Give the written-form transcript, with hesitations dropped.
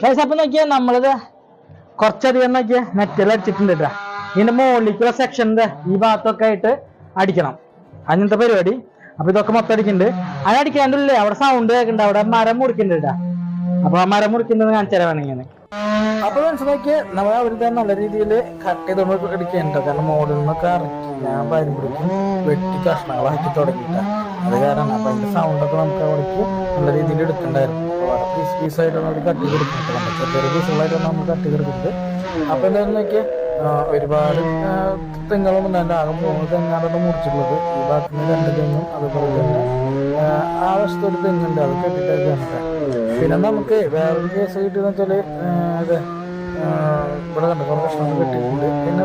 അപ്പൊ നോക്കിയാ നമ്മളിത് കുറച്ചധികം നോക്കിയാ നെറ്റിൽ അടിച്ചിട്ടുണ്ട് കേട്ടാ. ഇതിന്റെ മുകളിലേക്കുള്ള സെക്ഷൻ്റെ ഈ ഭാഗത്തൊക്കെ ആയിട്ട് അടിക്കണം, അങ്ങനത്തെ പരിപാടി. അപ്പൊ ഇതൊക്കെ മൊത്തം അടിക്കുന്നുണ്ട്. അത് അടിക്കാണ്ടില്ലേ അവിടെ സൗണ്ട് കേൾക്കുന്നുണ്ട്, അവിടെ മരം മുറിക്കുന്നുണ്ട് കേട്ടാ. അപ്പൊ ആ മരം മുറിക്കുന്നത് കാണിച്ചു തരാൻ വേണമെങ്കിൽ അപ്പൊ മനസ്സിലാക്കി നമ്മൾ അവർക്ക് നല്ല രീതിയിൽ കട്ട് ചെയ്തോണ്ട് അടിക്കുന്നുണ്ട്. കാരണം മോളിൽ നിന്നൊക്കെ ഇറക്കി ഞാൻ വരുമ്പോഴേക്കും വെട്ടി കഷ്ണങ്ങളാക്കി തുടങ്ങിയിട്ടാ. അത് കാരണം അപ്പൊ അതിന്റെ സൗണ്ടൊക്കെ നമുക്ക് അവിടേക്ക് നല്ല രീതിയിൽ എടുക്കണ്ടായിരുന്നു. വളരെ പീസായിട്ടാണ് അവർ കട്ട് ചെയ്ത് എടുക്കുന്നത്, ചെറിയ പീസുകളായിട്ടാണ് നമ്മൾ കട്ട് ചെയ്തെടുക്കുന്നത്. അപ്പൊ എന്താണെന്ന് നോക്കിയാൽ ഒരുപാട് തെങ്ങുകളൊന്നും തന്നെ ആകെ 3 തെങ്ങാണ് മുറിച്ചിട്ടുള്ളത്. ഈ ഭാഗത്ത് നിന്ന് 2 തെങ്ങും അതുപോലെ തന്നെ ആ വശത്തൊരു തെങ്ങുണ്ട്, അത് കെട്ടിട്ടൊക്കെ. പിന്നെ നമുക്ക് വേറൊരു കേസ് കിട്ടിയെന്ന് വെച്ചാല് ഇവിടെ കണ്ട കുറേ പ്രശ്നങ്ങൾ കിട്ടിയിട്ടുണ്ട്. പിന്നെ